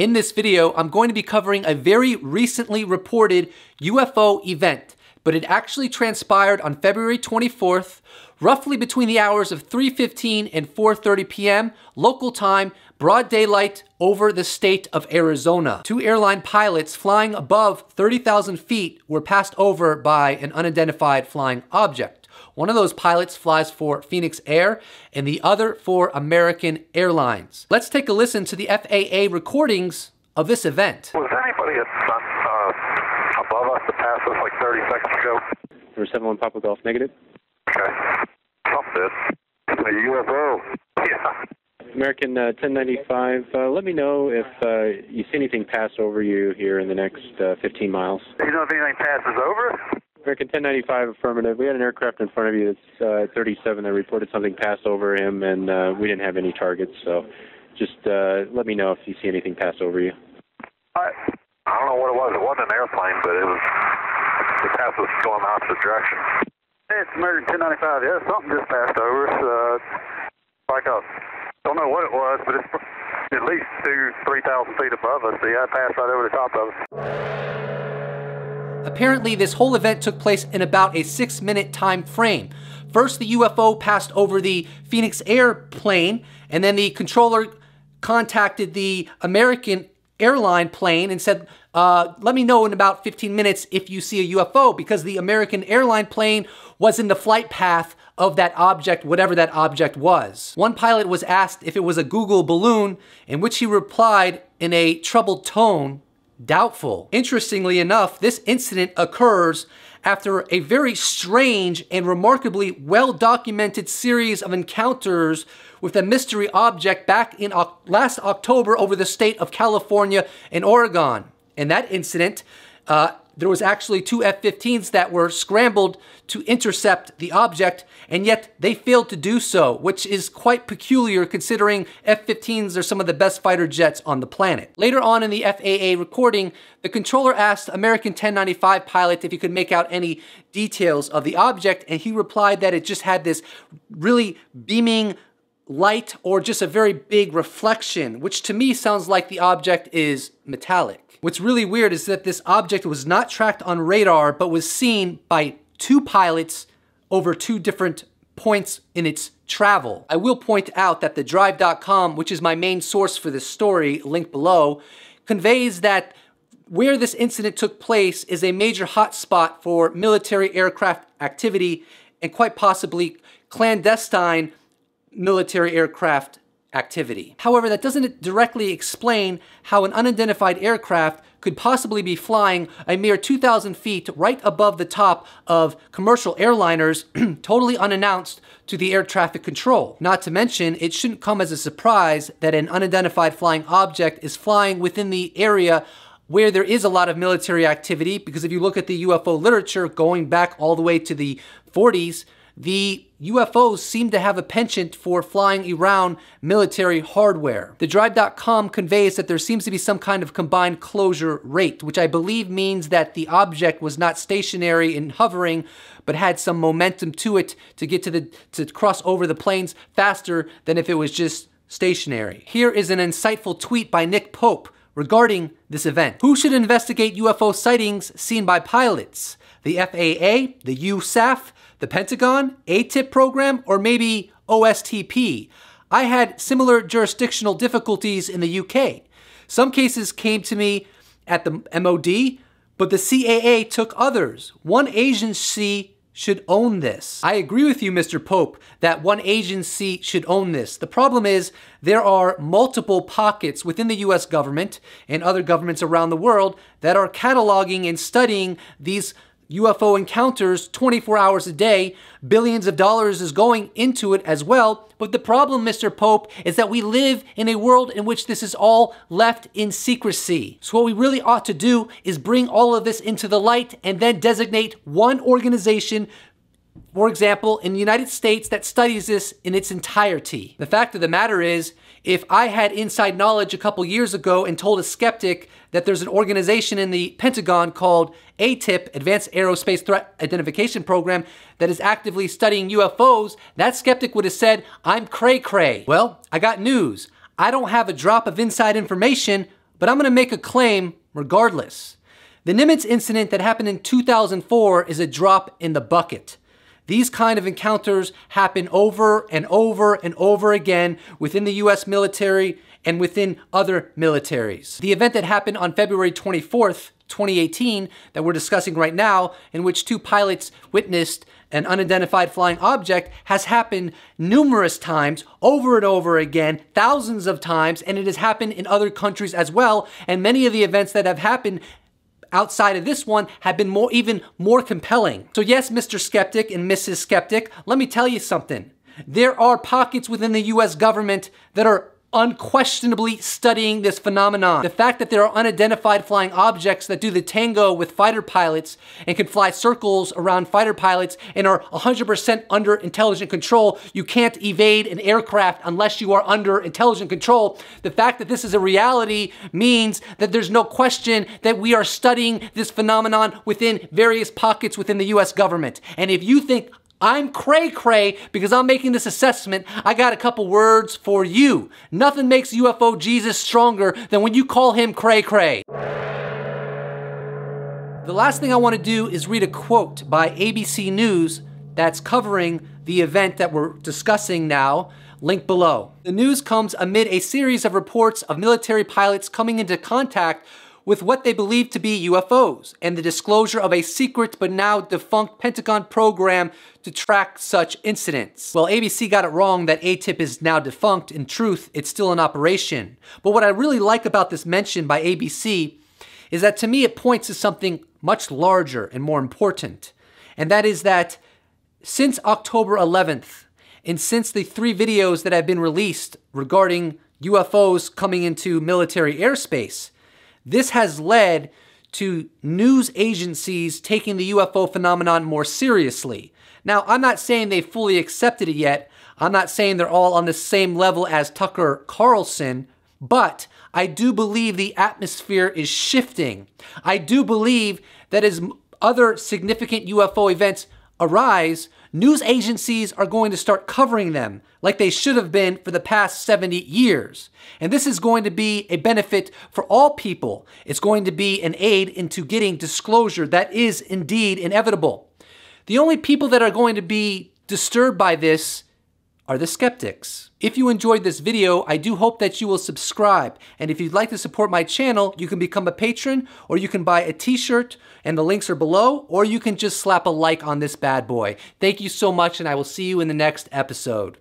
In this video, I'm going to be covering a very recently reported UFO event, but it actually transpired on February 24th, roughly between the hours of 3:15 and 4:30 p.m. local time, broad daylight over the state of Arizona. Two airline pilots flying above 30,000 feet were passed over by an unidentified flying object. One of those pilots flies for Phoenix Air and the other for American Airlines. Let's take a listen to the FAA recordings of this event. Was anybody above us that passed us like 30 seconds ago? Number 71 Papa Golf negative. Okay. Something. A UFO. Yeah. American 1095, let me know if you see anything pass over you here in the next 15 miles. You know if anything passes over? American 1095, affirmative. We had an aircraft in front of you that's 37 that reported something passed over him, and we didn't have any targets, so just let me know if you see anything pass over you. I don't know what it was. It wasn't an airplane, but the path was going opposite direction. Hey, it's American 1095. Yeah, something just passed over us. Don't know what it was, but it's at least 3,000 feet above us. Yeah, it passed right over the top of us. Apparently, this whole event took place in about a 6-minute time frame. First, the UFO passed over the Phoenix airplane, and then the controller contacted the American airline plane and said, let me know in about 15 minutes if you see a UFO, because the American airline plane was in the flight path of that object, whatever that object was. One pilot was asked if it was a Google balloon, in which he replied in a troubled tone, doubtful. Interestingly enough, this incident occurs after a very strange and remarkably well-documented series of encounters with a mystery object back in last October over the state of California and Oregon. In that incident, there was actually two F-15s that were scrambled to intercept the object, and yet they failed to do so, which is quite peculiar considering F-15s are some of the best fighter jets on the planet. Later on in the FAA recording, the controller asked American 1095 pilot if he could make out any details of the object, and he replied that it just had this really beaming light or just a very big reflection, which to me sounds like the object is metallic. What's really weird is that this object was not tracked on radar, but was seen by two pilots over two different points in its travel. I will point out that the drive.com, which is my main source for this story, linked below, conveys that where this incident took place is a major hotspot for military aircraft activity and quite possibly clandestine military aircraft activity. However, that doesn't directly explain how an unidentified aircraft could possibly be flying a mere 2,000 feet right above the top of commercial airliners totally unannounced to the air traffic control. Not to mention, it shouldn't come as a surprise that an unidentified flying object is flying within the area where there is a lot of military activity, because if you look at the UFO literature going back all the way to the 40s, the UFOs seem to have a penchant for flying around military hardware. The drive.com conveys that there seems to be some kind of combined closure rate, which I believe means that the object was not stationary and hovering, but had some momentum to it to get to cross over the planes faster than if it was just stationary. Here is an insightful tweet by Nick Pope regarding this event. Who should investigate UFO sightings seen by pilots? The FAA, the USAF, the Pentagon, ATIP program, or maybe OSTP? I had similar jurisdictional difficulties in the UK. Some cases came to me at the MOD, but the CAA took others. One agency should own this. I agree with you, Mr. Pope, that one agency should own this. The problem is there are multiple pockets within the US government and other governments around the world that are cataloging and studying these UFO encounters 24 hours a day. Billions of dollars is going into it as well. But the problem, Mr. Pope, is that we live in a world in which this is all left in secrecy. So what we really ought to do is bring all of this into the light and then designate one organization, for example, in the United States, that studies this in its entirety. The fact of the matter is, if I had inside knowledge a couple years ago and told a skeptic that there's an organization in the Pentagon called ATIP, Advanced Aerospace Threat Identification Program, that is actively studying UFOs, that skeptic would have said, I'm cray-cray. Well, I got news. I don't have a drop of inside information, but I'm going to make a claim regardless. The Nimitz incident that happened in 2004 is a drop in the bucket. These kind of encounters happen over and over and over again within the US military and within other militaries. The event that happened on February 24th, 2018, that we're discussing right now, in which 2 pilots witnessed an unidentified flying object, has happened numerous times, over and over again, thousands of times, and it has happened in other countries as well. And many of the events that have happened outside of this one have been even more compelling. So yes, Mr. Skeptic and Mrs. Skeptic, let me tell you something. There are pockets within the US government that are unquestionably studying this phenomenon. The fact that there are unidentified flying objects that do the tango with fighter pilots and can fly circles around fighter pilots and are 100% under intelligent control. You can't evade an aircraft unless you are under intelligent control. The fact that this is a reality means that there's no question that we are studying this phenomenon within various pockets within the US government. And if you think I'm cray-cray because I'm making this assessment, I got a couple words for you. Nothing makes UFO Jesus stronger than when you call him cray-cray. The last thing I want to do is read a quote by ABC News that's covering the event that we're discussing now, link below. The news comes amid a series of reports of military pilots coming into contact with what they believe to be UFOs, and the disclosure of a secret but now defunct Pentagon program to track such incidents. Well, ABC got it wrong that ATIP is now defunct. In truth, it's still in operation. But what I really like about this mention by ABC is that to me it points to something much larger and more important. And that is that since October 11th, and since the 3 videos that have been released regarding UFOs coming into military airspace, this has led to news agencies taking the UFO phenomenon more seriously. Now, I'm not saying they fully accepted it yet. I'm not saying they're all on the same level as Tucker Carlson, but I do believe the atmosphere is shifting. I do believe that as other significant UFO events arise, news agencies are going to start covering them like they should have been for the past 70 years. And this is going to be a benefit for all people. It's going to be an aid into getting disclosure that is indeed inevitable. The only people that are going to be disturbed by this are the skeptics. If you enjoyed this video, I do hope that you will subscribe. And if you'd like to support my channel, you can become a patron, or you can buy a t-shirt, and the links are below, or you can just slap a like on this bad boy. Thank you so much, and I will see you in the next episode.